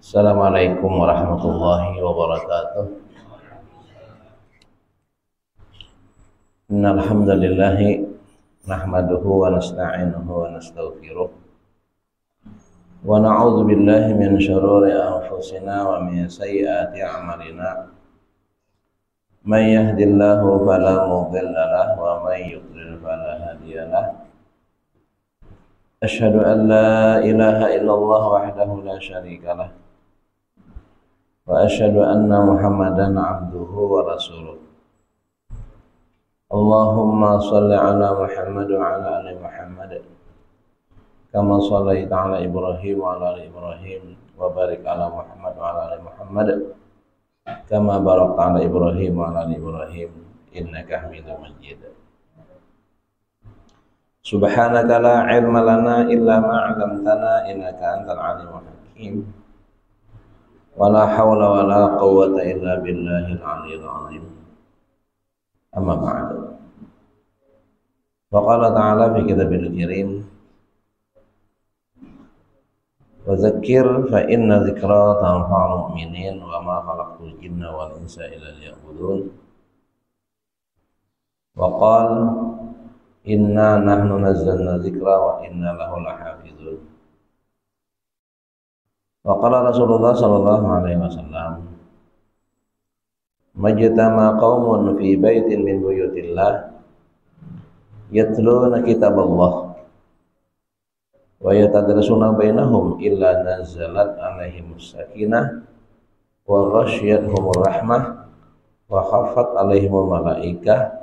Assalamualaikum warahmatullahi wabarakatuh. Innal hamdalillah nahmaduhu wa nasta'inuhu wa nastaghfiruh wa na'udzu billahi min shururi anfusina wa min sayyiati a'malina. May yahdihillahu fala mudilla lahu wa may yudlil fala hadiya lahu. Asyhadu an la ilaha illallah wahdahu la syarika lah wa asyhadu anna Muhammadan abduhu wa rasuluh. Allahumma shalli ala Muhammad wa ala ali Muhammad kama shallaita ala Ibrahim wa ala ali Ibrahim wa barik ala Muhammad wa ala ali Muhammad kama barakta ala Ibrahim wa ala ali Ibrahim innaka Hamidum Majid. Subhanaka la ilma lana illa ma 'allamtana innaka antal alimul hakim. Wala haula wala quwwata illa billahil aliyyil azim. Amma ba'du. Wa qala ta'ala fi kitabil karim wa dzakkir fa inna dzikra tanfa'ul mu'minin wa ma khalaqtul jinna wal insa illa liya'budun. Wa qala inna nahnu nazzalna dzikra wa inna lahu lahafizun. Wa qala Rasulullah sallallahu alaihi wasallam majtama qaumun fi baitin min buyutillah yatluna kitaballah wa yatadarasuna bainahum illa nazalat alaihimus sakinah wa ghasyiyatuhumur rahmah wa khaffat alaihimul malaikah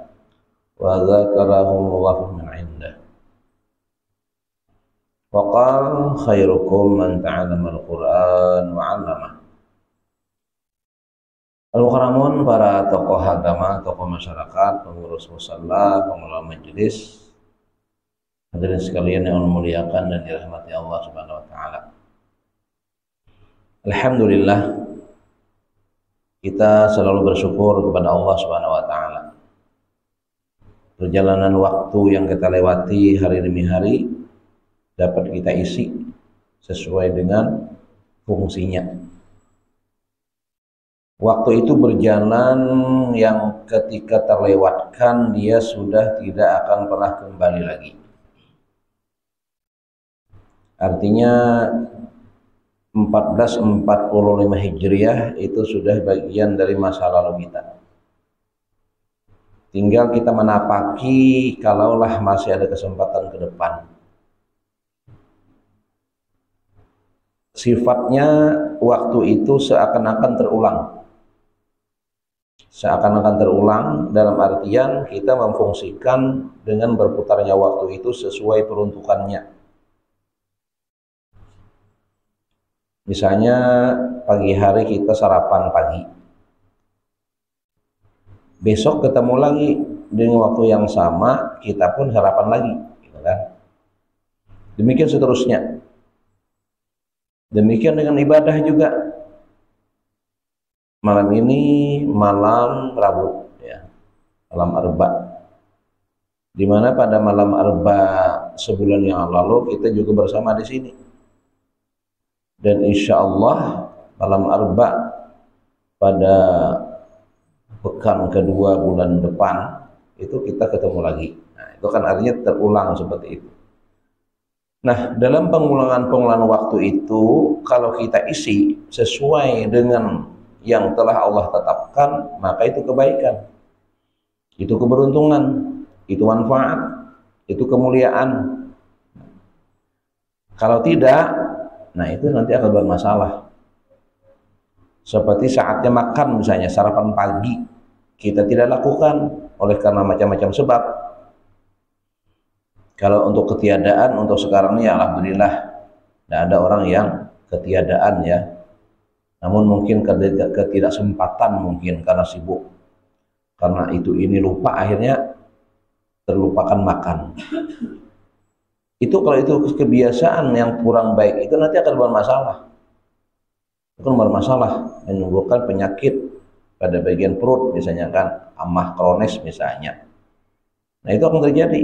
wa dzakarahumullahu min 'indah. Wa qala khairukum man ta'allama al-Qur'an wa 'allama. Al-mukarramun, para tokoh agama, tokoh masyarakat, pengurus musalla, pengelola majelis, hadirin sekalian yang Allah muliakan dan dirahmati Allah Subhanahu wa taala. Alhamdulillah, kita selalu bersyukur kepada Allah Subhanahu wa taala. Perjalanan waktu yang kita lewati hari demi hari dapat kita isi sesuai dengan fungsinya. Waktu itu berjalan yang ketika terlewatkan dia sudah tidak akan pernah kembali lagi. Artinya 1445 Hijriah itu sudah bagian dari masa lalu kita. Tinggal kita menapaki kalaulah masih ada kesempatan ke depan. Sifatnya waktu itu seakan-akan terulang. Seakan-akan terulang dalam artian kita memfungsikan dengan berputarnya waktu itu sesuai peruntukannya. Misalnya pagi hari kita sarapan pagi. Besok ketemu lagi dengan waktu yang sama, kita pun sarapan lagi, gitu kan? Demikian seterusnya. Demikian dengan ibadah juga. Malam ini malam Rabu, ya, malam Arba. Di mana pada malam Arba sebulan yang lalu kita juga bersama di sini. Dan insya Allah malam Arba pada pekan kedua bulan depan itu kita ketemu lagi. Nah, itu kan artinya terulang seperti itu. Nah, dalam pengulangan waktu itu kalau kita isi sesuai dengan yang telah Allah tetapkan, maka itu kebaikan, itu keberuntungan, itu manfaat, itu kemuliaan. Kalau tidak, nah itu nanti akan bermasalah. Seperti saatnya makan misalnya, sarapan pagi kita tidak lakukan oleh karena macam-macam sebab. Kalau untuk ketiadaan, untuk sekarang ini alhamdulillah tidak ada orang yang ketiadaan ya. Namun mungkin ketidaksempatan, mungkin karena sibuk, karena ini lupa, akhirnya terlupakan makan. Itu kalau itu kebiasaan yang kurang baik, itu nanti akan bermasalah. Akan bermasalah, menimbulkan penyakit pada bagian perut misalnya kan, amah kronis misalnya. Nah itu akan terjadi.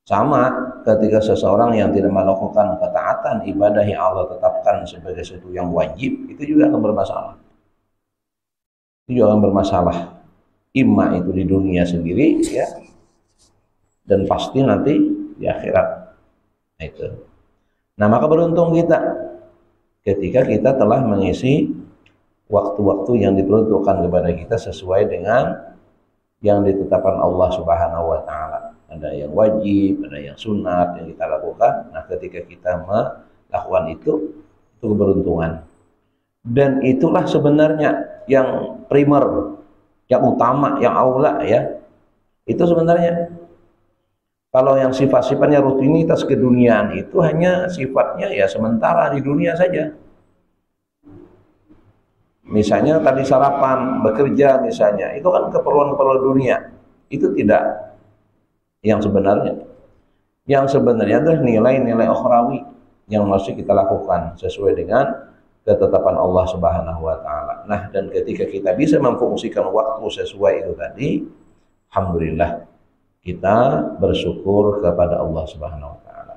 Sama ketika seseorang yang tidak melakukan ketaatan ibadah yang Allah tetapkan sebagai sesuatu yang wajib, itu juga akan bermasalah. Itu juga akan bermasalah. Imma itu di dunia sendiri ya, dan pasti nanti di akhirat. Nah, itu. Nah, maka beruntung kita ketika kita telah mengisi waktu-waktu yang diperuntukkan kepada kita sesuai dengan yang ditetapkan Allah Subhanahu wa taala. Ada yang wajib, ada yang sunat yang kita lakukan. Nah, ketika kita melakukan itu keberuntungan. Dan itulah sebenarnya yang primer, yang utama, yang aula ya. Itu sebenarnya. Kalau yang sifat-sifatnya rutinitas keduniaan itu hanya sifatnya ya sementara di dunia saja. Misalnya tadi sarapan, bekerja misalnya, itu kan keperluan-keperluan dunia. Itu tidak yang sebenarnya. Yang sebenarnya adalah nilai-nilai ukhrawi yang masih kita lakukan sesuai dengan ketetapan Allah Subhanahu wa taala. Nah, dan ketika kita bisa memfungsikan waktu sesuai itu tadi, alhamdulillah kita bersyukur kepada Allah Subhanahu wa taala.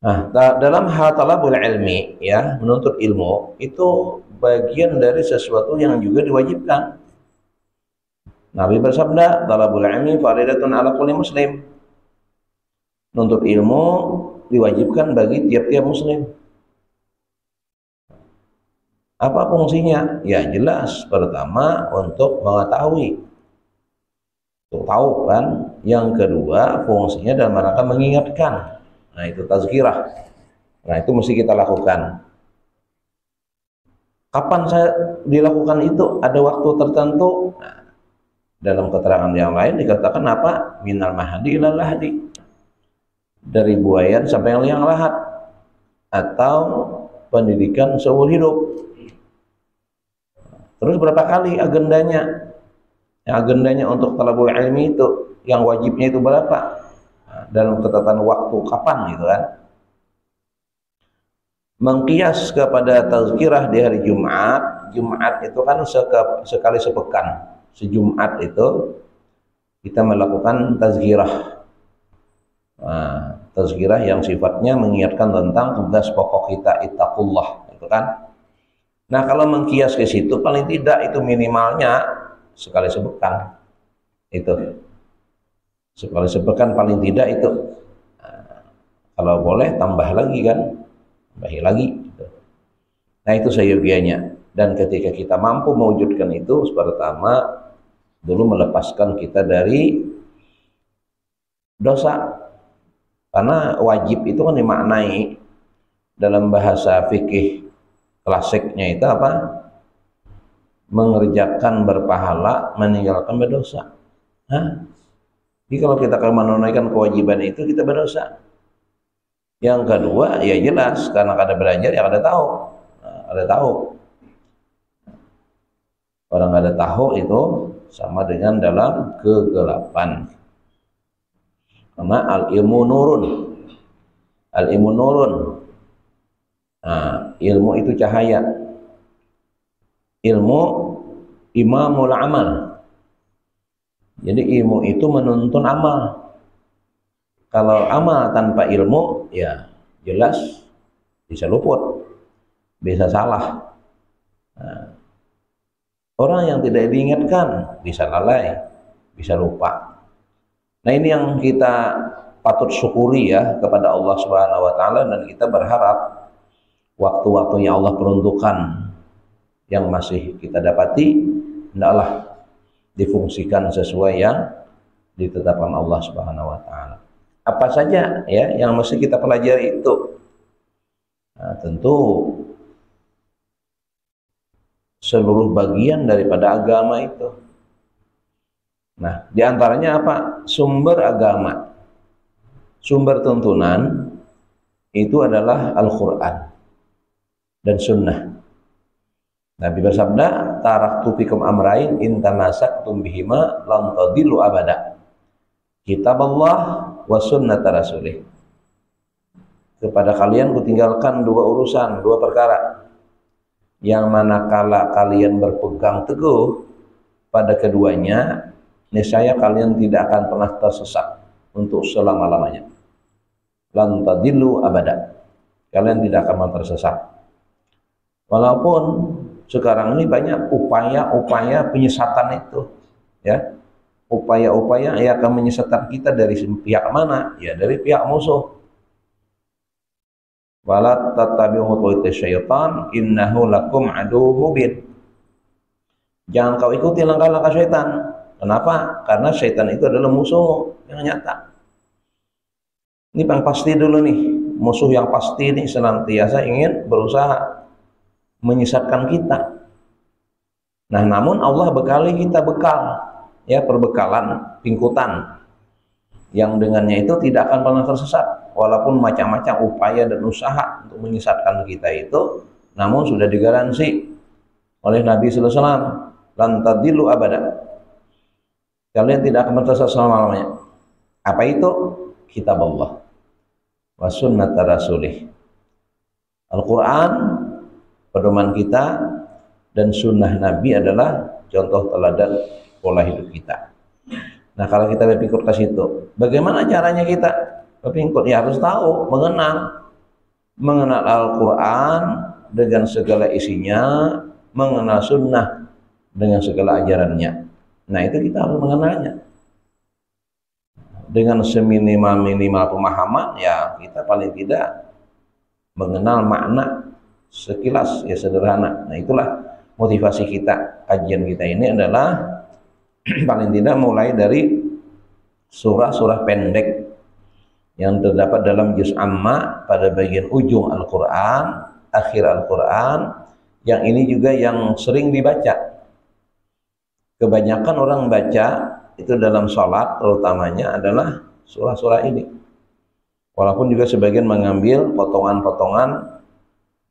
Nah, dalam hal talabul ilmi ya, menuntut ilmu itu bagian dari sesuatu yang juga diwajibkan. Nabi bersabda, talabul ilmi faridatun ala kulli muslim. Menuntut ilmu diwajibkan bagi tiap-tiap muslim. Apa fungsinya? Ya jelas, pertama untuk mengetahui, untuk tahu kan. Yang kedua fungsinya dalam rangka mengingatkan. Nah, itu tazkirah. Nah, itu mesti kita lakukan. Kapan saya dilakukan itu? Ada waktu tertentu. Nah, dalam keterangan yang lain dikatakan apa? Minal mahdi ilal lahdi. Dari buayan sampai yang liang lahat. Atau pendidikan seumur hidup. Terus berapa kali agendanya? Yang agendanya untuk talabul ilmi itu, yang wajibnya itu berapa? Dalam ketetapan waktu kapan gitu kan. Mengkias kepada tazkirah di hari Jumat. Jumat itu kan sekali sepekan. Sejumat itu kita melakukan tazkirah. Nah, tazkirah yang sifatnya mengingatkan tentang tugas pokok kita, ittaqullah itu kan. Nah, kalau mengkias ke situ paling tidak itu minimalnya sekali sepekan. Itu sekali sepekan paling tidak itu. Nah, kalau boleh tambah lagi kan, tambahi lagi gitu. Nah, itu seyogianya. Dan ketika kita mampu mewujudkan itu, pertama dulu melepaskan kita dari dosa. Karena wajib itu kan dimaknai dalam bahasa fikih klasiknya itu apa? Mengerjakan berpahala, meninggalkan berdosa. Hah? Jadi kalau kita menunaikan kewajiban itu kita berdosa. Yang kedua ya jelas karena kada belajar ya kada tahu. Nah, kada tahu. Orang kada tahu itu sama dengan dalam kegelapan. Karena al-ilmu nurun. Al-ilmu nurun. Nah, ilmu itu cahaya. Ilmu imamul amal. Jadi ilmu itu menuntun amal. Kalau amal tanpa ilmu, ya jelas bisa luput, bisa salah. Nah, orang yang tidak diingatkan bisa lalai, bisa lupa. Nah, ini yang kita patut syukuri ya kepada Allah Subhanahu wa taala, dan kita berharap waktu-waktu yang Allah peruntukkan yang masih kita dapati hendaklah difungsikan sesuai yang ditetapkan Allah Subhanahu wa taala. Apa saja ya yang mesti kita pelajari itu? Nah, tentu seluruh bagian daripada agama itu. Nah, diantaranya apa? Sumber agama, sumber tuntunan itu adalah Al-Quran dan Sunnah. Nabi bersabda, taraktu fikum amrain in tamasaktum bihima lan tadillu abada. Kitab Allah wa sunnata rasulih. Kepada kalian kutinggalkan dua urusan, dua perkara. Yang manakala kalian berpegang teguh pada keduanya, niscaya kalian tidak akan pernah tersesat. untuk selama-lamanya. Lan tadillu abada. Kalian tidak akan tersesat. Walaupun sekarang ini banyak upaya-upaya penyesatan itu, ya. Upaya-upaya yang akan menyesatkan kita dari pihak mana? Ya, dari pihak musuh. Wala tattabi'u khutuwati syaitan innahu lakum aduwwum mubin. Jangan kau ikuti langkah-langkah syaitan. Kenapa? Karena syaitan itu adalah musuh yang nyata. Ini yang pasti dulu nih, musuh yang pasti ini senantiasa ingin berusaha menyesatkan kita. Nah, namun Allah bekali kita bekal, ya, perbekalan, pingkutan yang dengannya itu tidak akan pernah tersesat. Walaupun macam-macam upaya dan usaha untuk menyesatkan kita itu, namun sudah digaransi oleh Nabi sallallahu alaihi wasallam, lan tadillu abada. Kalian tidak akan tersesat selama-lamanya. Apa itu? Kitab Allah wa sunnat rasulih. Al-Quran pedoman kita dan sunnah Nabi adalah contoh teladan pola hidup kita. Nah, kalau kita berpikir ke situ, bagaimana caranya kita berpikir? Ya harus tahu, mengenal Al-Quran dengan segala isinya, mengenal sunnah dengan segala ajarannya. Nah, itu kita harus mengenalnya. Dengan seminimal-minimal pemahaman, ya kita paling tidak mengenal makna sekilas, ya sederhana. Nah, itulah motivasi kita. Kajian kita ini adalah paling tidak mulai dari surah-surah pendek yang terdapat dalam juz amma pada bagian ujung Al-Quran, akhir Al-Quran, yang ini juga yang sering dibaca. Kebanyakan orang baca itu dalam sholat terutamanya adalah surah-surah ini. Walaupun juga sebagian mengambil potongan-potongan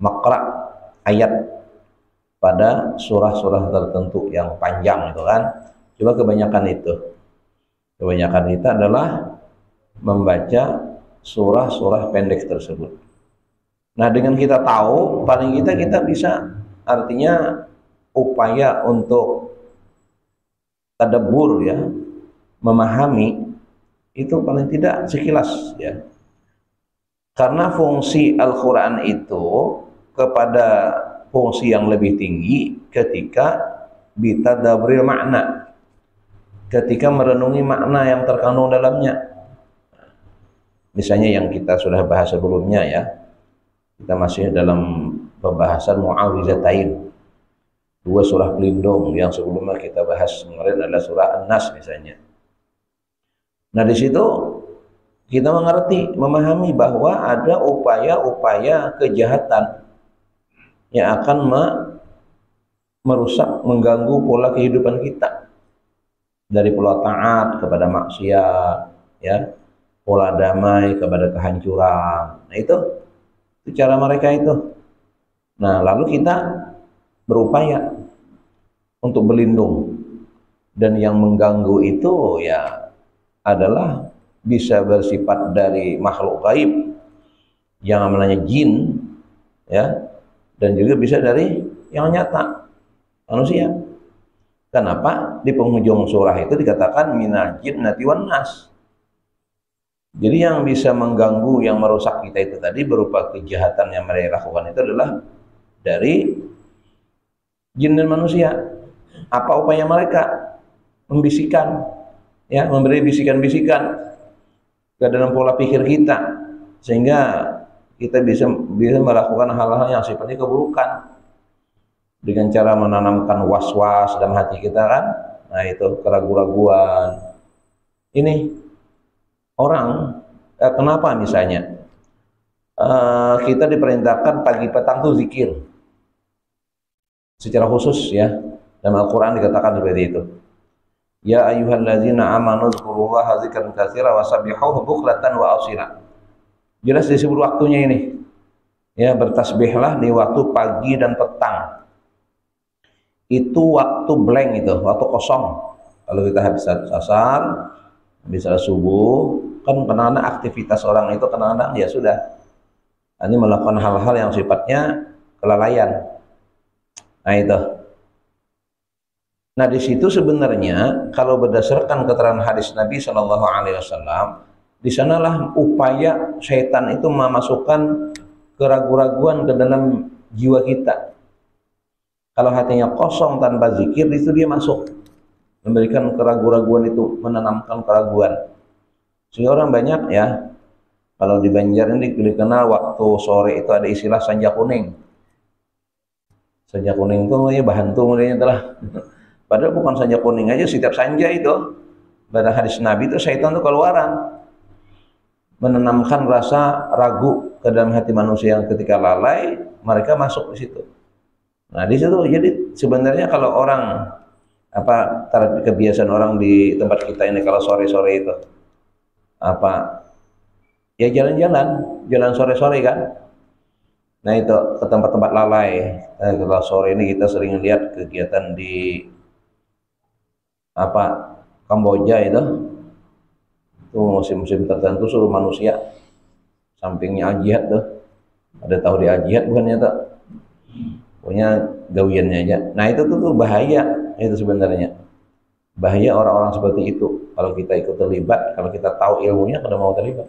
makra ayat pada surah-surah tertentu yang panjang itu kan. Cuma kebanyakan itu adalah membaca surah-surah pendek tersebut. Nah, dengan kita tahu, paling kita bisa, artinya upaya untuk tadabbur, ya, memahami itu paling tidak sekilas, ya. Karena fungsi Al-Quran itu kepada fungsi yang lebih tinggi ketika bitadabril makna, ketika merenungi makna yang terkandung dalamnya. Misalnya yang kita sudah bahas sebelumnya, ya, kita masih dalam pembahasan Mu'awizatain, dua surah pelindung yang sebelumnya kita bahas kemarin adalah surah An-Nas misalnya. Nah, di situ kita mengerti, memahami bahwa ada upaya-upaya kejahatan yang akan merusak, mengganggu pola kehidupan kita, dari pola taat kepada maksiat, ya, pola damai kepada kehancuran. Nah, itu cara mereka itu. Nah, lalu kita berupaya untuk berlindung, dan yang mengganggu itu ya adalah bisa bersifat dari makhluk gaib yang namanya jin, ya, dan juga bisa dari yang nyata, manusia. Kenapa di penghujung surah itu dikatakan minal jinnati wan nas? Jadi yang bisa mengganggu, yang merusak kita itu tadi berupa kejahatan yang mereka lakukan itu adalah dari jin dan manusia. Apa upaya mereka? Membisikkan, ya, memberi bisikan-bisikan ke dalam pola pikir kita, sehingga kita bisa melakukan hal-hal yang sifatnya keburukan dengan cara menanamkan was-was dalam hati kita kan. Nah, itu keraguan-raguan. Ini orang kenapa misalnya kita diperintahkan pagi petang tuh zikir secara khusus, ya, dalam Al-Quran dikatakan seperti itu. Ya ayyuhallazina amanu dzkurullaha dzikran katsiran wasabbihuhu bukratan wa asila. Jelas disebut waktunya ini, ya, bertasbihlah di waktu pagi dan petang. Itu waktu blank, itu waktu kosong. Kalau kita habis asar, habis subuh, kan kadang-kadang aktivitas orang itu kadang-kadang ya sudah, ini melakukan hal-hal yang sifatnya kelalaian. Nah, itu. Nah, di situ sebenarnya kalau berdasarkan keterangan hadis Nabi Shallallahu Alaihi Wasallam, Di sanalah upaya setan itu memasukkan keraguan-raguan ke dalam jiwa kita. Kalau hatinya kosong tanpa zikir, itu dia masuk memberikan keraguan-raguan, itu menanamkan keraguan. Sehingga orang banyak ya, kalau di Banjar ini dikenal waktu sore itu ada istilah sanja kuning. Sanja kuning itu ya bahan tunggunya telah. Padahal bukan sanja kuning aja, setiap sanja itu pada hadis Nabi itu syaitan itu keluaran, menanamkan rasa ragu ke dalam hati manusia yang ketika lalai mereka masuk di situ. Nah di situ jadi sebenarnya kalau orang apa kebiasaan orang di tempat kita ini kalau sore-sore itu apa ya jalan sore-sore kan. Nah itu ke tempat-tempat lalai. Kalau sore ini kita sering lihat kegiatan di apa Kamboja itu musim-musim tertentu seluruh manusia sampingnya ajiat tuh, ada tahu di ajiat bukannya tuh punya gawiannya aja. Nah itu tuh bahaya, itu sebenarnya bahaya orang-orang seperti itu. Kalau kita ikut terlibat, kalau kita tahu ilmunya, pada mau terlibat,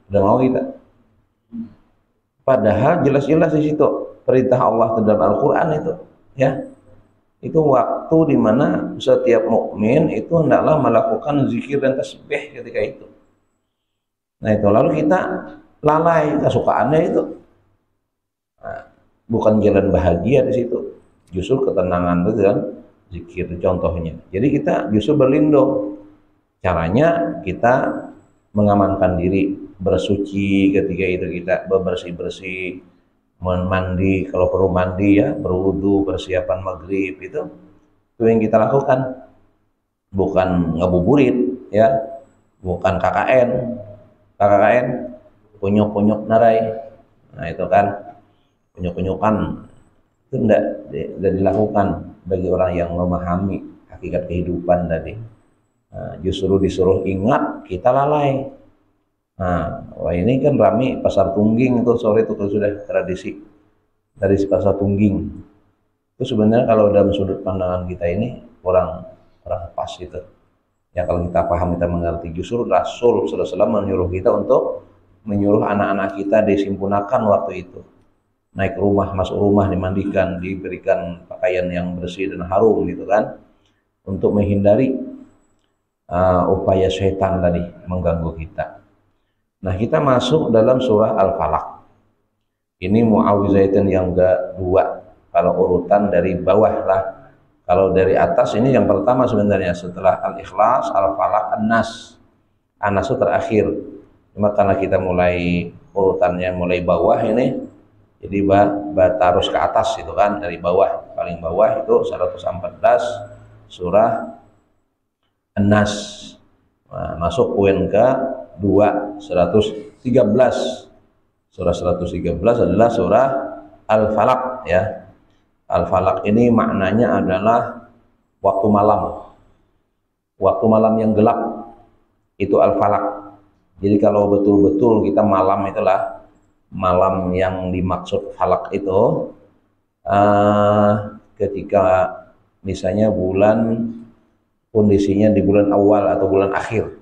udah mau kita. Padahal jelas-jelas di situ perintah Allah dalam Al-Quran itu, ya, itu waktu dimana setiap mukmin itu hendaklah melakukan zikir dan tasbih ketika itu. Nah itu lalu kita lalai kesukaannya itu. Nah, bukan jalan bahagia di situ, justru ketenangan itu kan zikir contohnya. Jadi kita justru berlindung. Caranya kita mengamankan diri, bersuci ketika itu, kita bersih-bersih, mandi kalau perlu mandi ya, berwudu, persiapan maghrib, itu yang kita lakukan. Bukan ngabuburit ya, bukan KKN punyuk-punyuk narai. Nah itu kan punyuk-punyukan, itu tidak dilakukan bagi orang yang memahami hakikat kehidupan tadi. Nah, justru disuruh ingat, kita lalai. Nah, wah ini kan rame pasar Tungging itu sore itu sudah tradisi dari pasar Tungging. Itu sebenarnya kalau dalam sudut pandangan kita ini kurang pas itu. Ya kalau kita paham, kita mengerti, justru Rasul sallallahu alaihi wasallam menyuruh kita untuk menyuruh anak-anak kita disimpunakan waktu itu. Naik rumah, masuk rumah, dimandikan, diberikan pakaian yang bersih dan harum gitu kan, untuk menghindari upaya syaitan tadi mengganggu kita. Nah kita masuk dalam surah Al-Falaq. Ini muawwizatan yang kedua, kalau urutan dari bawah lah. Kalau dari atas ini yang pertama sebenarnya, setelah Al-Ikhlas, Al-Falaq, An-Nas. An-Nas itu terakhir. Cuma karena kita mulai urutannya mulai bawah ini, jadi terus ke atas itu kan, dari bawah, paling bawah itu 114 surah An-Nas. Nah, masuk poin ke 2, 113. Surah 113 adalah surah Al-Falaq ya. Al-Falaq ini maknanya adalah waktu malam. Waktu malam yang gelap itu Al-Falaq. Jadi kalau betul-betul kita malam, itulah malam yang dimaksud falak itu ketika misalnya bulan kondisinya di bulan awal atau bulan akhir,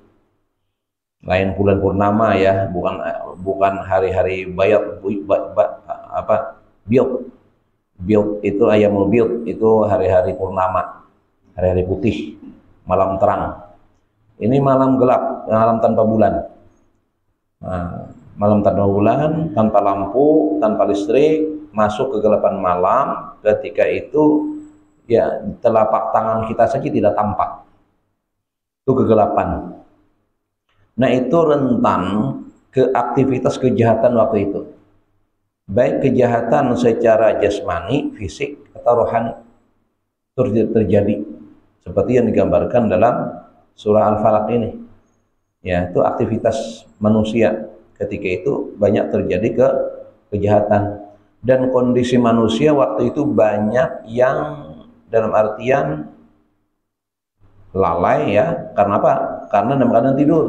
lain bulan purnama ya, bukan hari-hari bayat biot itu ayamul biot, itu hari-hari purnama, hari-hari putih, malam terang. Ini malam gelap, malam tanpa bulan. Nah, malam tanpa bulan, tanpa lampu, tanpa listrik, masuk kegelapan malam. Ketika itu ya telapak tangan kita saja tidak tampak, itu kegelapan. Nah itu rentan ke aktivitas kejahatan waktu itu, baik kejahatan secara jasmani, fisik, atau rohani terjadi seperti yang digambarkan dalam surah Al-Falaq ini. Ya, itu aktivitas manusia ketika itu banyak terjadi kejahatan, dan kondisi manusia waktu itu banyak yang dalam artian lalai ya. Karena apa? Karena dalam keadaan tidur,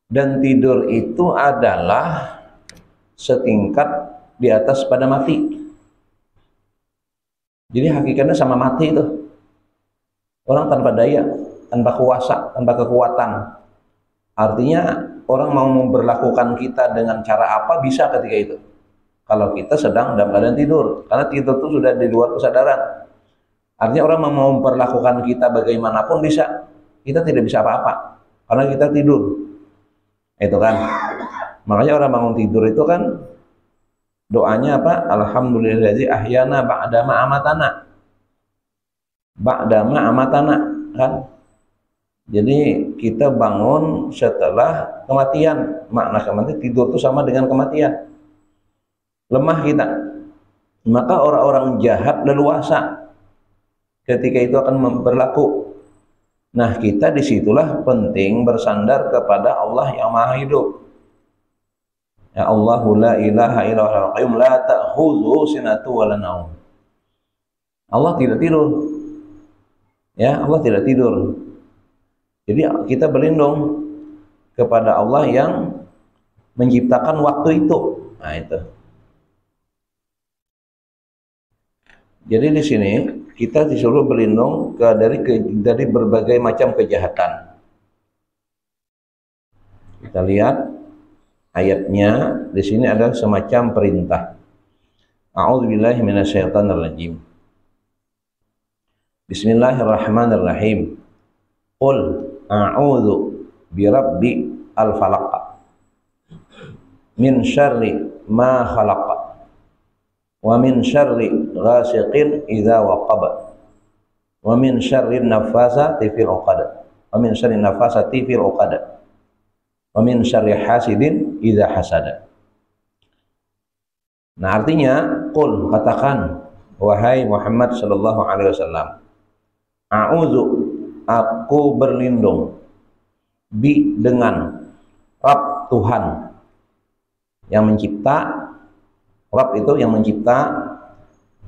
dan tidur itu adalah setingkat di atas pada mati. Jadi hakikatnya sama mati itu. Orang tanpa daya, tanpa kuasa, tanpa kekuatan. Artinya orang mau memperlakukan kita dengan cara apa bisa ketika itu. Kalau kita sedang dalam keadaan tidur, karena tidur itu sudah di luar kesadaran. Artinya orang mau memperlakukan kita bagaimanapun bisa, kita tidak bisa apa-apa karena kita tidur. Itu kan. Makanya orang bangun tidur itu kan doanya apa? Alhamdulillahi ahyana ba'dama amatana. Ba'dama amatana kan. Jadi kita bangun setelah kematian. Makna kematian, tidur itu sama dengan kematian. Lemah kita. Maka orang-orang jahat leluasa ketika itu akan berlaku. Nah, kita disitulah penting bersandar kepada Allah yang Maha Hidup. Ya Allahu la ilaha illa huwal qayyum la ta'khudhuhu sinatun wa la naum. Allah tidak tidur. Ya, Allah tidak tidur. Jadi kita berlindung kepada Allah yang menciptakan waktu itu. Nah, itu. Jadi di sini kita disuruh berlindung dari berbagai macam kejahatan. Kita lihat ayatnya, di sini ada semacam perintah. A'udzubillahi minasyaitonirrajim. Bismillahirrahmanirrahim. Qul a'udzu birabbi al-falaq min syarri ma khalaq wa min syarri ghasiqin idza waqab wa min syarri nafasati fil 'uqad wa min syarri nafasati fil 'uqad wa min syarri hasidin idza hasada. Nah, artinya qul, katakan wahai Muhammad sallallahu alaihi wasallam, a'udzu, aku berlindung, bi, dengan Rabb, Tuhan yang mencipta. Rabb itu yang mencipta,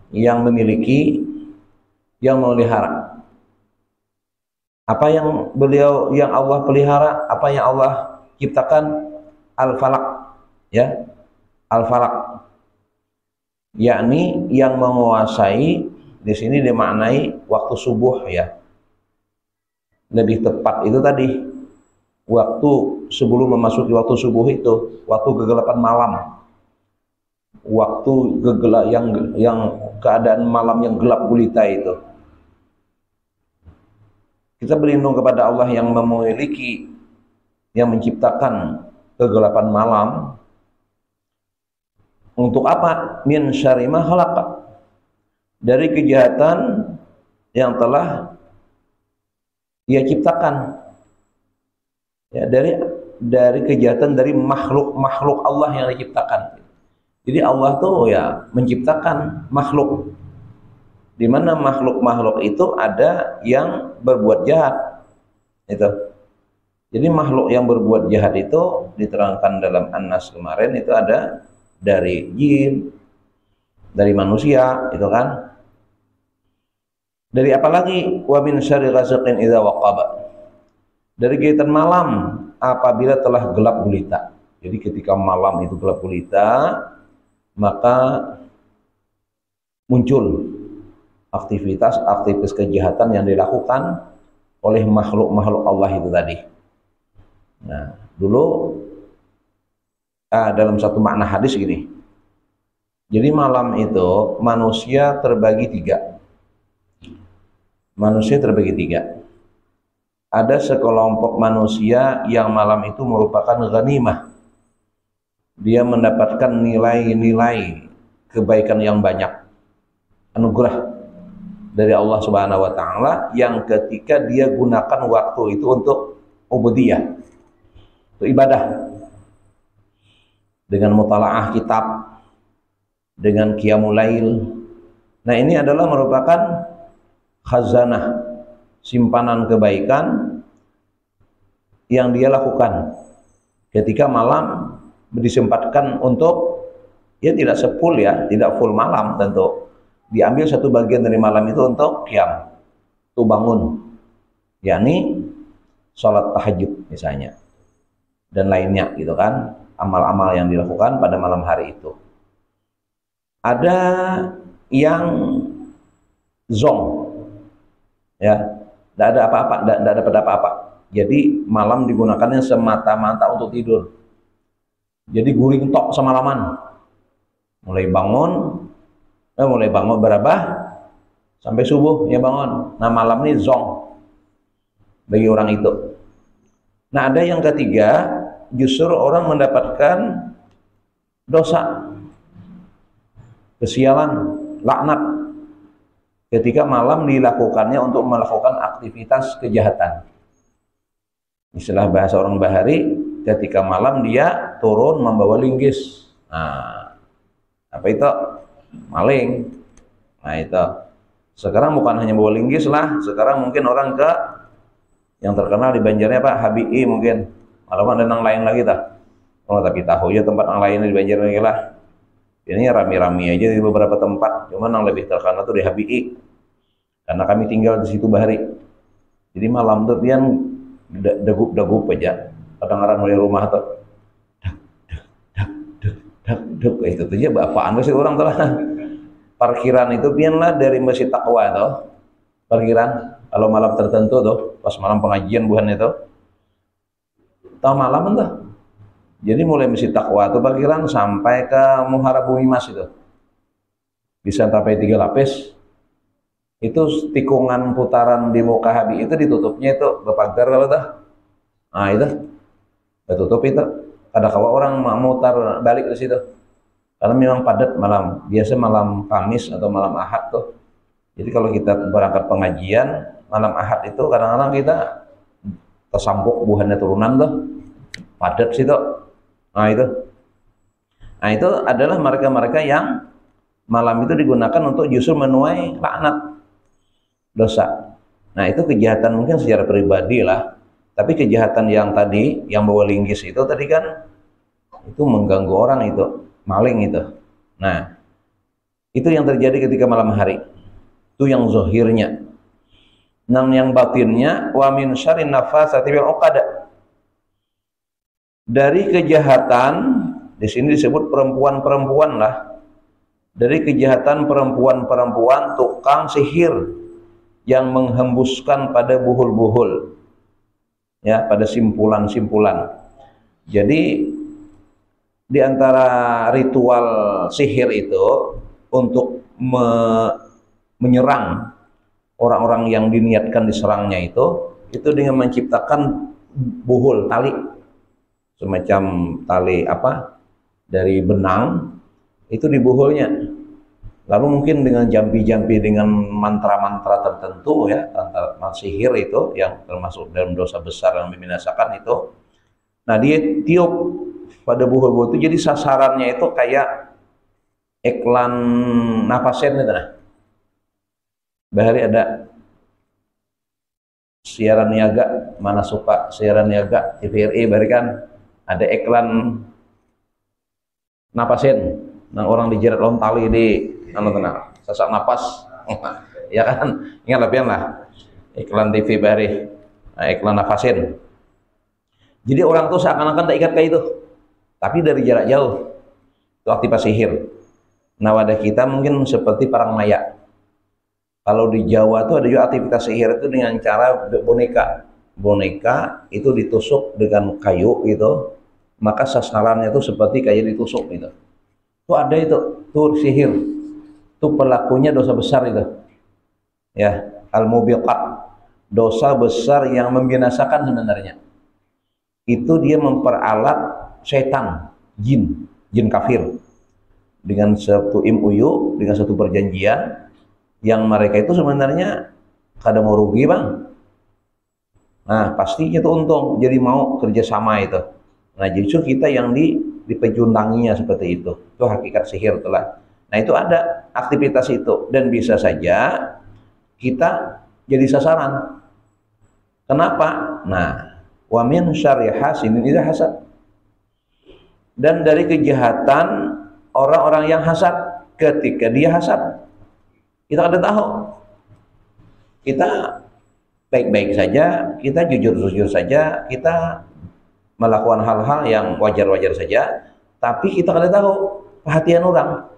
yang memiliki, yang memelihara. Apa yang Allah pelihara, apa yang Allah ciptakan? Al-Falaq, ya, Al-Falaq, yakni yang menguasai. Di sini dimaknai waktu subuh, ya. Lebih tepat itu tadi waktu sebelum memasuki waktu subuh itu, waktu kegelapan malam. Waktu yang keadaan malam yang gelap gulita itu. Kita berlindung kepada Allah yang memiliki, yang menciptakan kegelapan malam. Untuk apa? Min syarri ma khalaq, dari kejahatan yang telah Dia ciptakan. Ya, dari kejahatan dari makhluk Allah yang diciptakan. Jadi Allah tuh ya menciptakan makhluk, di mana makhluk itu ada yang berbuat jahat. Itu. Jadi makhluk yang berbuat jahat itu diterangkan dalam An-Nas kemarin, itu ada dari jin, dari manusia, itu kan. Dari apa lagi? Wa min syarri ghasiqin idza waqaba. Dari kegiatan malam apabila telah gelap gulita. Jadi ketika malam itu gelap gulita, maka muncul aktivitas kejahatan yang dilakukan oleh makhluk Allah itu tadi. Nah, dulu dalam satu makna hadis gini. Jadi malam itu manusia terbagi tiga. Manusia terbagi tiga. Ada sekelompok manusia yang malam itu merupakan ghanimah. Dia mendapatkan nilai-nilai kebaikan yang banyak, anugerah dari Allah Subhanahu wa taala, yang ketika dia gunakan waktu itu untuk ubudiyah, untuk ibadah, dengan mutalaah kitab, dengan qiyamul lail. Nah, ini adalah merupakan khazanah, simpanan kebaikan yang dia lakukan ketika malam disempatkan untuk, ya tidak sepul, ya tidak full malam tentu, diambil satu bagian dari malam itu untuk qiyam, untuk bangun, yakni sholat tahajud misalnya dan lainnya, gitu kan, amal-amal yang dilakukan pada malam hari itu. Ada yang zong, ya, tidak ada apa-apa, tidak dapat apa-apa. Jadi malam digunakannya semata-mata untuk tidur. Jadi guring tok semalaman. Mulai bangun berapa? Sampai subuh ya bangun. Nah malam ini zong bagi orang itu. Nah ada yang ketiga, justru orang mendapatkan dosa, kesialan, laknat ketika malam dilakukannya untuk melakukan aktivitas kejahatan. Istilah bahasa orang Bahari, ketika malam dia turun membawa linggis. Nah, apa itu? Maling. Nah itu. Sekarang bukan hanya bawa linggis lah, sekarang mungkin orang ke yang terkenal di Banjarnya Pak, HBI mungkin. Malam ada yang lain lagi tak? Oh tapi tahu ya tempat yang lain di Banjar lagi lah. Ini rame-rame aja di beberapa tempat, cuman yang lebih terkenal tuh di HBI. Karena kami tinggal di situ Bahari. Jadi malam tuh pian dagup aja. Kadang-kadang dari rumah tuh dak itu tuh aja bapaan sih orang tuh lah. Parkiran itu pian lah dari Masjid Taqwa tuh. Parkiran kalau malam tertentu tuh, pas malam pengajian bukan itu. Tahu malam tuh. Jadi mulai Masjid Taqwa itu parkiran sampai ke Muhara Bumi Mas itu. Bisa sampai 3 lapis. Itu tikungan putaran di muka Habib itu ditutupnya itu berpagar kalau dah. Nah itu ditutup itu. Kadang-kadang orang mau mutar balik ke situ. Karena memang padat malam. Biasa malam Kamis atau malam Ahad tuh. Jadi kalau kita berangkat pengajian malam Ahad itu kadang-kadang kita tersampuk buahnya turunan tuh. Padat situ. Nah itu adalah mereka-mereka yang malam itu digunakan untuk justru menuai laknat, dosa. Nah itu kejahatan mungkin secara pribadi lah. Tapi kejahatan yang tadi, yang bawa linggis itu tadi kan itu mengganggu orang itu, maling itu. Nah itu yang terjadi ketika malam hari. Itu yang zahirnya. Yang batinnya wa min syarrin nafasati bil uqad. Dari kejahatan, di sini disebut perempuan-perempuan lah. Dari kejahatan perempuan-perempuan tukang sihir yang menghembuskan pada buhul-buhul, ya, pada simpulan-simpulan. Jadi di antara ritual sihir itu untuk menyerang orang-orang yang diniatkan diserangnya itu dengan menciptakan buhul tali, semacam tali apa dari benang itu dibuhulnya, lalu mungkin dengan jampi-jampi dengan mantra-mantra tertentu ya, mantra sihir itu yang termasuk dalam dosa besar yang membinasakan itu. Nah dia tiup pada buhul-buhul itu, jadi sasarannya itu kayak iklan napasen itu. Nah Bahari ada siaran niaga, mana suka siaran niaga TVRI Bahari kan ada iklan napasin, nah orang dijerat lon tali di tenang sesak napas ya kan, ingat lebih lah iklan TV Bahari, nah, iklan napasin. Jadi orang tuh seakan-akan tak ikat kayak itu, tapi dari jarak jauh itu aktivasi sihir. Nah wadah kita mungkin seperti perang maya. Kalau di Jawa tuh ada juga aktivitas sihir itu dengan cara boneka. Boneka itu ditusuk dengan kayu gitu, maka sasarannya itu seperti kayak ditusuk gitu. Itu ada itu, tuh sihir. Itu pelakunya dosa besar itu. Ya, al-mubiqat, dosa besar yang membinasakan sebenarnya. Itu dia memperalat setan, jin kafir dengan satu MOU, dengan satu perjanjian yang mereka itu sebenarnya kada mau rugi bang. Nah pastinya itu untung, jadi mau kerjasama itu. Nah justru kita yang dipejuntanginya seperti itu hakikat sihir telah. Nah itu ada aktivitas itu dan bisa saja kita jadi sasaran. Kenapa? Nah wa min syarri hasidin idza hasad. Dan dari kejahatan orang-orang yang hasad ketika dia hasad. Kita ada tahu, kita baik-baik saja, kita jujur-jujur saja, kita melakukan hal-hal yang wajar-wajar saja, tapi kita ada tahu perhatian orang,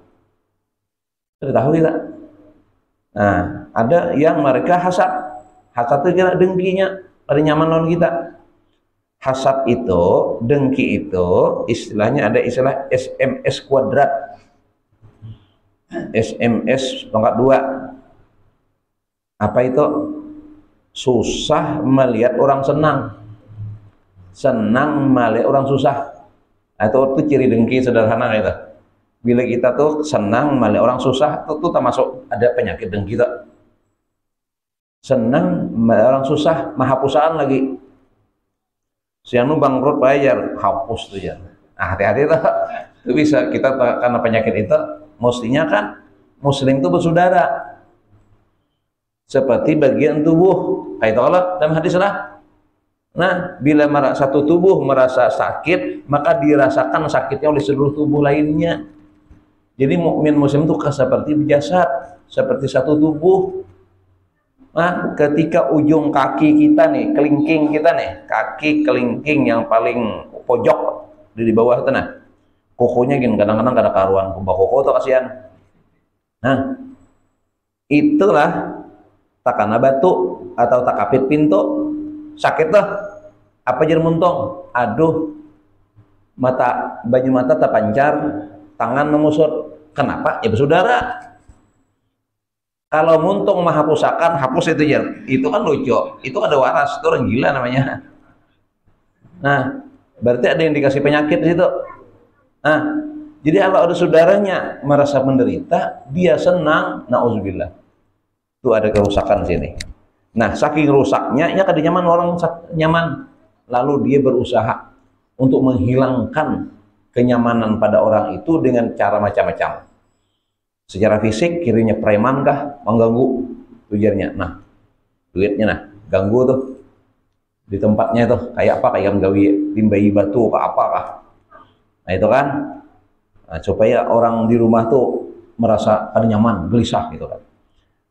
ada tahu kita. Nah, ada yang mereka hasad itu kira dengkinya, pada nyaman lawan kita. Hasad itu, dengki itu, istilahnya ada istilah SMS kuadrat, SMS pangkat 2. Apa itu? Susah melihat orang senang, senang melihat orang susah. Itu ciri dengki sederhana itu. Bila kita tuh senang melihat orang susah, itu termasuk ada penyakit dengki tuh. Senang melihat orang susah, mahapusaan lagi. Sianu bangkrut bayar, hapus tuh ya. Nah, hati-hati tuh. Itu bisa kita karena penyakit itu, mestinya kan muslim itu bersaudara. Seperti bagian tubuh. Kayak Allah dalam hadis lah. Nah, bila satu tubuh merasa sakit, maka dirasakan sakitnya oleh seluruh tubuh lainnya. Jadi mukmin muslim itu seperti jasad, seperti satu tubuh. Nah, ketika ujung kaki kita nih, kelingking kita nih, kaki kelingking yang paling pojok di bawah itu nah, kukunya gini, kadang-kadang ada karuan kubah kuku tuh kasihan. Nah, itulah takana batu atau takapit pintu, sakit tuh. Apa jadi muntung? Aduh, mata baju mata terpancar, tangan memusut. Kenapa? Ya bersaudara. Kalau muntung mahapusakan, hapus itu ya. Itu kan lucu. Itu ada waras, itu orang gila namanya. Nah, berarti ada yang dikasih penyakit di situ. Nah, jadi kalau ada saudaranya merasa menderita, dia senang, nauzubillah. Itu ada kerusakan sini. Nah, saking rusaknya, ya kada nyaman orang nyaman. Lalu dia berusaha untuk menghilangkan kenyamanan pada orang itu dengan cara macam-macam. Secara fisik, kirinya preman kah, mengganggu tujuannya. Nah, duitnya nah, ganggu tuh di tempatnya tuh, kayak apa, kayak menggawi timbai batu, apa kah. Nah itu kan, nah, supaya orang di rumah tuh merasa ada nyaman, gelisah gitu kan.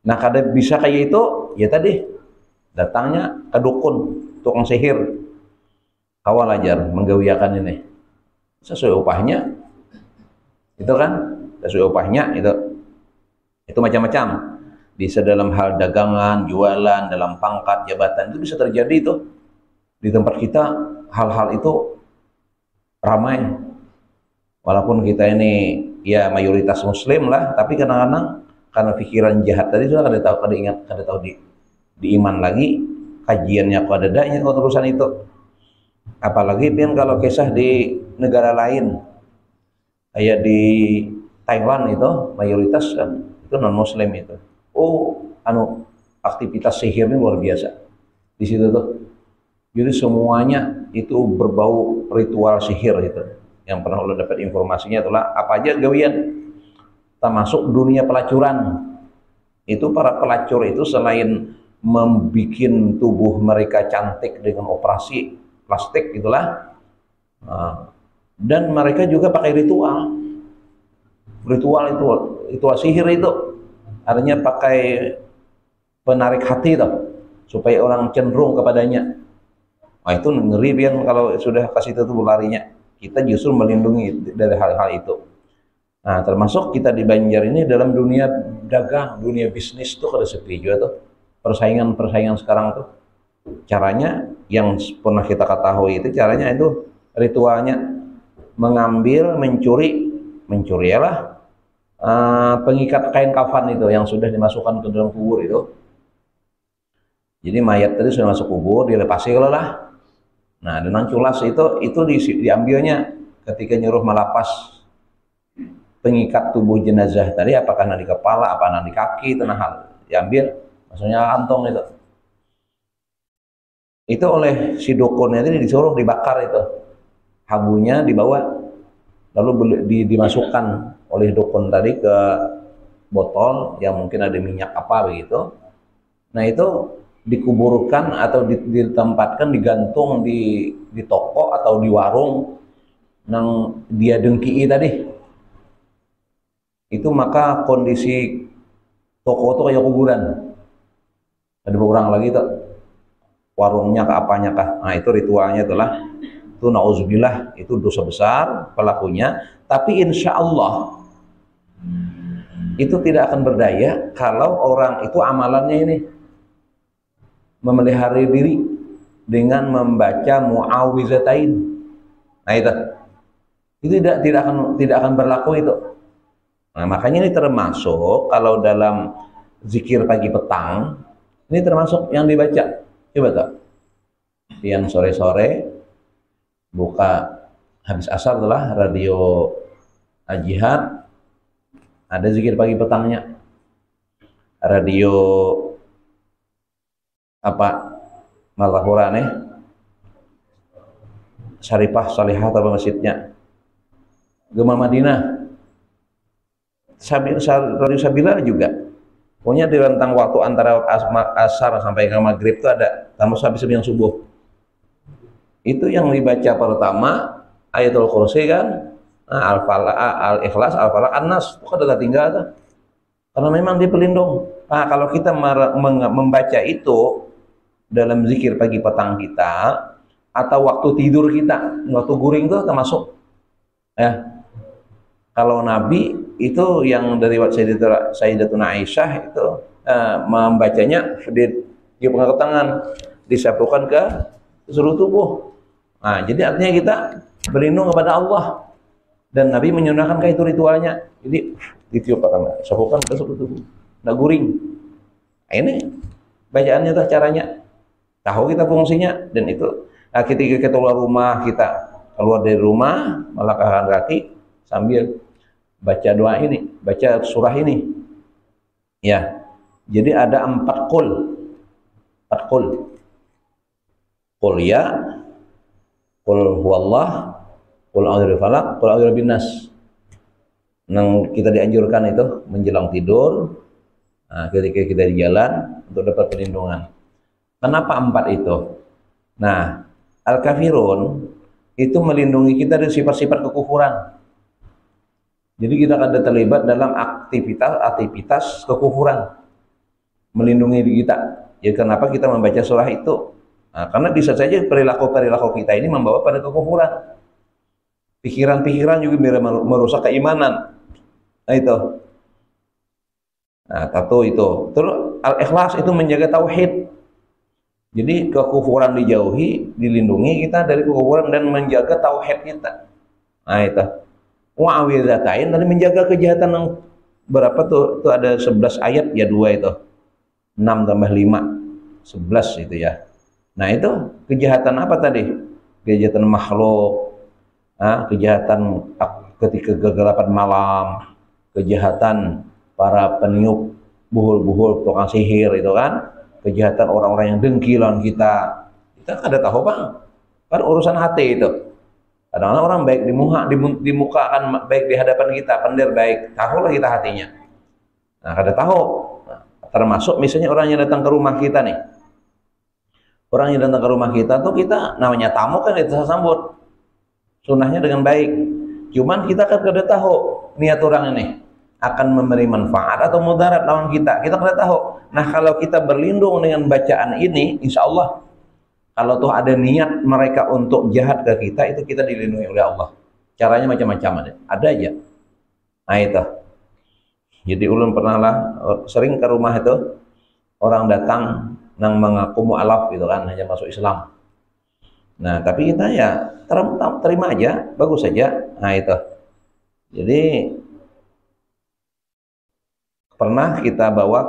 Nah, kada bisa kayak itu, ya tadi datangnya ke dukun, tukang sihir, kawal ajar menggawiakan ini sesuai upahnya, itu kan sesuai upahnya itu macam-macam. Bisa dalam hal dagangan, jualan, dalam pangkat, jabatan, itu bisa terjadi itu di tempat kita. Hal-hal itu ramai, walaupun kita ini ya mayoritas muslim lah, tapi kadang-kadang karena pikiran jahat tadi sudah kada tahu, kada ingat, kada tahu di iman lagi kajiannya kok ada daknya urusan itu. Apalagi pian kalau kisah di negara lain kayak di Taiwan itu mayoritas kan itu non muslim itu. Oh, aktivitas sihir ini luar biasa di situ tuh. Jadi semuanya itu berbau ritual sihir itu. Yang pernah lo dapat informasinya itulah apa aja gawian, termasuk dunia pelacuran. Itu para pelacur itu selain membuat tubuh mereka cantik dengan operasi plastik itulah, dan mereka juga pakai ritual itu, ritual sihir itu artinya pakai penarik hati itu supaya orang cenderung kepadanya. Nah itu ngeri biar kalau sudah kasih itu larinya. Kita justru melindungi dari hal-hal itu. Nah termasuk kita di Banjar ini dalam dunia dagang, dunia bisnis tuh kada sepi juga tuh. Persaingan sekarang tuh caranya yang pernah kita ketahui itu caranya itu ritualnya mengambil, mencuri lah pengikat kain kafan itu yang sudah dimasukkan ke dalam kubur itu. Jadi mayat tadi sudah masuk kubur, dilepasi kalau lah. Nah dengan culas itu diambilnya ketika nyuruh melapas pengikat tubuh jenazah tadi, apakah di kepala, apa di kaki, itu nah hal diambil, maksudnya kantong itu oleh si dukunnya itu disuruh dibakar itu, habunya dibawa lalu dimasukkan oleh dukun tadi ke botol yang mungkin ada minyak apa begitu. Nah itu dikuburkan atau ditempatkan, digantung di toko atau di warung yang dia dengki tadi itu, maka kondisi toko itu kayak kuburan, ada berkurang lagi tuh warungnya ke apanya kah. Nah itu ritualnya itulah itu, nauzubillah, itu dosa besar pelakunya, tapi insya Allah itu tidak akan berdaya kalau orang itu amalannya ini memelihara diri, dengan membaca muawwizatain. Nah itu tidak akan berlaku itu. Nah, makanya ini termasuk kalau dalam zikir pagi petang ini termasuk yang dibaca. Coba tak? Yang sore-sore buka habis asar adalah radio Al-Jihad, ada zikir pagi petangnya. Radio apa? Malahura nih. Syarifah Salihah atau masjidnya. Gema Madinah. Radio Sabila juga. Pokoknya di rentang waktu antara asar sampai ke maghrib itu ada, tambah habis yang subuh. Itu yang dibaca pertama ayatul kursi kan, al-falaq, al-ikhlas, al-falaq, an-nas, itu kan tinggal tuh. Karena memang dia pelindung. Nah, kalau kita membaca itu dalam zikir pagi petang kita atau waktu tidur kita, waktu guring itu termasuk. Ya. Kalau Nabi itu yang dari Sayyidatuna Aisyah itu membacanya di pengangkat tangan, disapukan ke seluruh tubuh. Nah, jadi artinya kita berlindung kepada Allah dan Nabi menyunahkan itu ritualnya. Jadi ditiup akan sapukan ke seluruh tubuh, nggak guring. Nah, ini bacaannya tuh caranya. Tahu kita fungsinya dan itu. Nah, ketika kita keluar rumah, kita keluar dari rumah melangkahkan kaki sambil baca doa ini, baca surah ini. Ya. Jadi ada 4 qul. 4 qul. Qul ya, qul huwallah, qul a'udzu birabbil falaq, qul a'udzu birabbin nas. Yang kita dianjurkan itu menjelang tidur, nah, ketika kita di jalan untuk dapat perlindungan. Kenapa 4 itu? Nah, al-kafirun itu melindungi kita dari sifat-sifat kekufuran. Jadi kita akan terlibat dalam aktivitas kekufuran, melindungi diri kita. Jadi kenapa kita membaca surah itu? Nah, karena bisa saja perilaku kita ini membawa pada kekufuran. Pikiran-pikiran juga merusak keimanan. Nah itu. Nah, satu itu. Terus al-ikhlas itu menjaga tauhid. Jadi kekufuran dijauhi, dilindungi kita dari kekufuran dan menjaga tauhid kita. Nah itu. Muawwizatain tadi menjaga kejahatan yang berapa tuh? Itu ada 11 ayat ya 2 itu. 6 tambah 5. 11 itu ya. Nah itu kejahatan apa tadi? Kejahatan makhluk. Kejahatan ketika kegelapan malam, kejahatan para peniup buhul-buhul tukang sihir itu kan, kejahatan orang-orang yang dengki lawan kita kada tahu bang, kan urusan hati itu. Kadang-kadang orang baik di muka kan baik di hadapan kita, pandai baik, tahulah kita hatinya. Nah kada tahu, nah, termasuk misalnya orang yang datang ke rumah kita nih, orang yang datang ke rumah kita tuh kita namanya tamu kan kita sambut. Sunnahnya dengan baik. Cuman kita kan kada tahu niat orang ini akan memberi manfaat atau mudarat lawan kita. Kita kada tahu. Nah, kalau kita berlindung dengan bacaan ini, insya Allah kalau tuh ada niat mereka untuk jahat ke kita, itu kita dilindungi oleh Allah. Caranya macam-macam ada aja. Nah itu. Jadi ulun pernah lah sering ke rumah itu orang datang nang mengaku mu'alaf gitu kan, hanya masuk Islam. Nah, tapi kita ya terima aja, bagus saja. Nah, itu. Jadi pernah kita bawa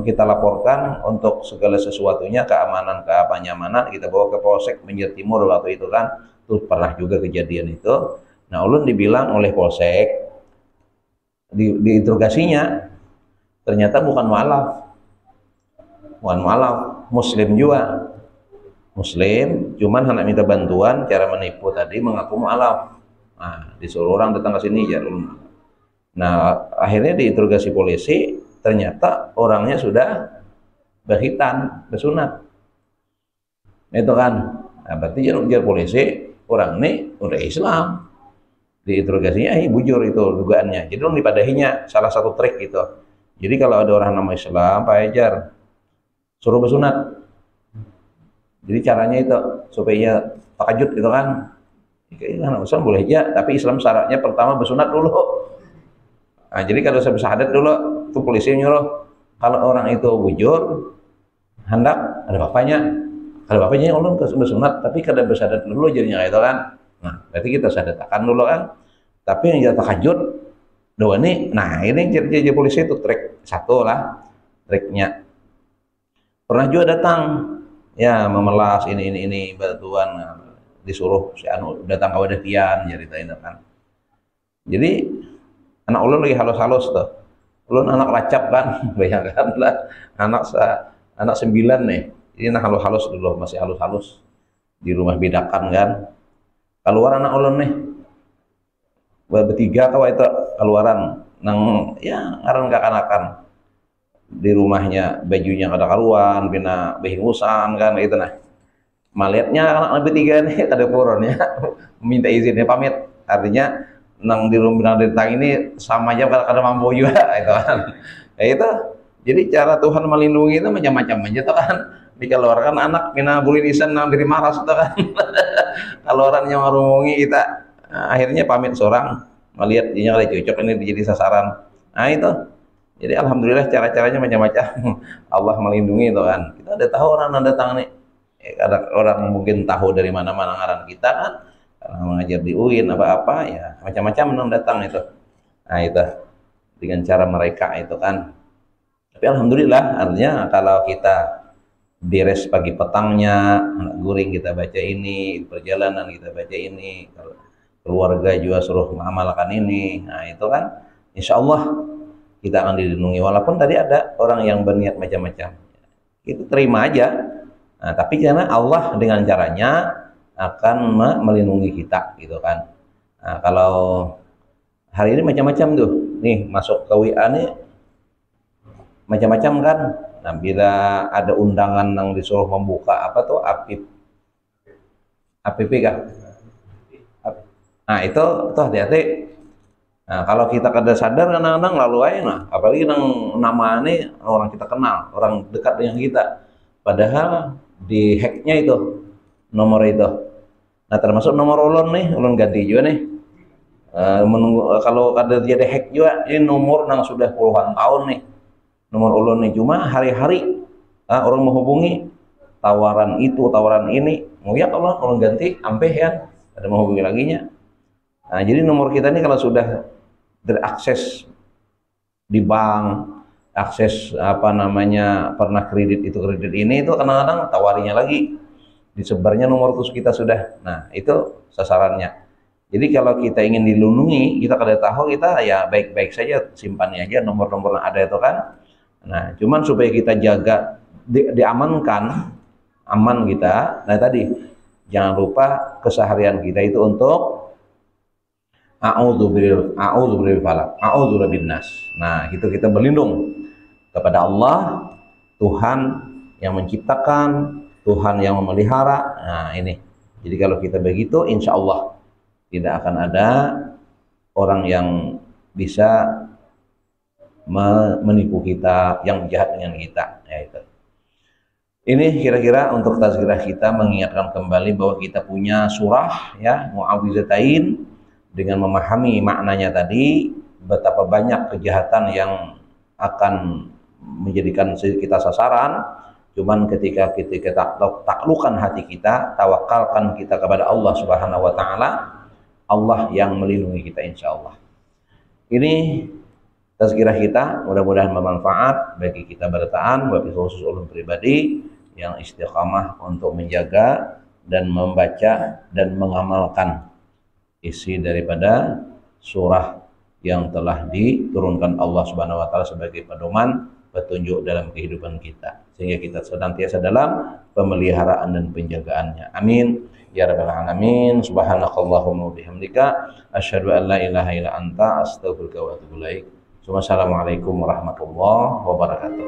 kita laporkan untuk segala sesuatunya, keamanan, kenyamanan, kita bawa ke Polsek Banjar Timur waktu itu kan. Itu pernah juga kejadian itu. Nah, ulun dibilang oleh Polsek diinterogasinya ternyata bukan mu'alaf. Bukan mu'alaf, muslim juga. Muslim, cuman hendak minta bantuan cara menipu tadi mengaku mu'alaf. Nah, disuruh orang datang ke sini ya. Nah, akhirnya diinterogasi polisi, ternyata orangnya sudah berhitan, bersunat. Itu kan. Nah, berarti jar polisi orang ini udah Islam. Diinterogasinya bujur itu dugaannya. Jadi dipadahinya salah satu trik gitu. Jadi kalau ada orang nama Islam, Pak Ejar suruh bersunat. Jadi caranya itu supaya takajud gitu kan. Islam boleh aja, tapi Islam syaratnya pertama bersunat dulu. Nah, jadi kalau saya bersahadat dulu, itu polisi nyuruh kalau orang itu bujur hendak ada bapaknya Kalau bapaknya ulun ke sunat, tapi kada bersadat dulu jadinya itu kan. Nah, berarti kita sadatakan dulu kan. Tapi yang jatah tahajud, doa ini, nah ini jadi polisi itu trik satu lah, triknya. Pernah juga datang, ya memelas ini bantuan, nah, disuruh si anu datang ke wadatian, ceritain kan. Jadi anak ulun lagi halus-halus tuh. Ulun anak lacap kan, bayangkan lah anak 9 nih. Ini nah halus-halus dulu, masih halus-halus di rumah bedakan kan. Keluar anak ulun nih, bertiga atau itu keluaran, nang ya ngaran kakanakan di rumahnya, bajunya kada karuan, bina behingusan kan itu nah. Maliatnya anak bertiga nih kada puron ya, minta izinnya pamit. Artinya nang di rumah tentang ini sama aja kada mampu juga itu kan. Ya itu. Jadi cara Tuhan melindungi itu macam-macam aja tuh kan. Dikeluarkan anak mina bulinisan nang diri maras itu kan. Kalau orang yang merumungi kita, nah, akhirnya pamit seorang melihat dia ada cocok ini jadi sasaran. Nah itu. Jadi alhamdulillah cara-caranya macam-macam. Allah melindungi itu kan. Kita ada tahu orang yang datang nih. Ada orang mungkin tahu dari mana-mana ngaran kita kan. Karena mengajar di UIN apa-apa ya macam-macam yang datang itu. Nah itu dengan cara mereka itu kan. Tapi alhamdulillah artinya kalau kita beres pagi petangnya, anak guring kita baca ini, perjalanan kita baca ini, keluarga juga suruh mengamalkan ini, nah itu kan insya Allah kita akan dilindungi. Walaupun tadi ada orang yang berniat macam-macam, itu terima aja. Nah, tapi karena Allah dengan caranya akan melindungi kita, gitu kan. Nah, kalau hari ini macam-macam tuh, nih masuk ke WA nih macam-macam kan. Nah, bila ada undangan yang disuruh membuka apa tuh APP kah? Nah, itu hati-hati. Nah, kalau kita kada sadar kadang-kadang lalu aja nah, apalagi nang nama ini orang kita kenal, orang dekat dengan kita. Padahal di hacknya itu nomor itu. Nah, termasuk nomor ulun nih, ulun ganti juga nih. Menunggu kalau kada jadi hack juga, ini nomor nang sudah puluhan tahun nih. Nomor ulun nih cuma hari-hari orang menghubungi tawaran itu tawaran ini mau ya Allah kalau ganti ampe ya ada menghubungi lagi nya. Nah, jadi nomor kita ini kalau sudah terakses di bank, akses apa namanya pernah kredit ini itu kadang-kadang tawarinya lagi disebarnya nomor terus kita sudah. Nah, itu sasarannya. Jadi kalau kita ingin dilindungi, kita kada tahu kita ya baik-baik saja simpannya aja nomor-nomor yang ada itu kan. Nah, cuman supaya kita jaga diamankan, aman kita. Nah tadi jangan lupa keseharian kita itu untuk a'udzubillahi falaq, a'udzubirabbin nas. Nah, itu kita berlindung kepada Allah, Tuhan yang menciptakan, Tuhan yang memelihara. Nah, ini. Jadi kalau kita begitu, insya Allah tidak akan ada orang yang bisa menipu kita, yang jahat dengan kita, ya itu. Ini kira-kira untuk tazkirah kita mengingatkan kembali bahwa kita punya surah ya Mu'awwizatain, dengan memahami maknanya tadi betapa banyak kejahatan yang akan menjadikan kita sasaran. Cuman ketika kita taklukkan hati kita, tawakalkan kita kepada Allah Subhanahu wa taala, Allah yang melindungi kita insya Allah. Ini tazkirah kita, mudah-mudahan bermanfaat bagi kita bertahan, bagi khusus ulun pribadi yang istiqamah untuk menjaga dan membaca dan mengamalkan isi daripada surah yang telah diturunkan Allah Subhanahu wa taala sebagai pedoman petunjuk dalam kehidupan kita, sehingga kita senantiasa dalam pemeliharaan dan penjagaannya. Amin ya rabbal alamin. Subhanakallahumma bihamdika asyhadu an la ilaha illa anta astaghfiruka wa atubu ilaik. Wassalamualaikum warahmatullahi wabarakatuh.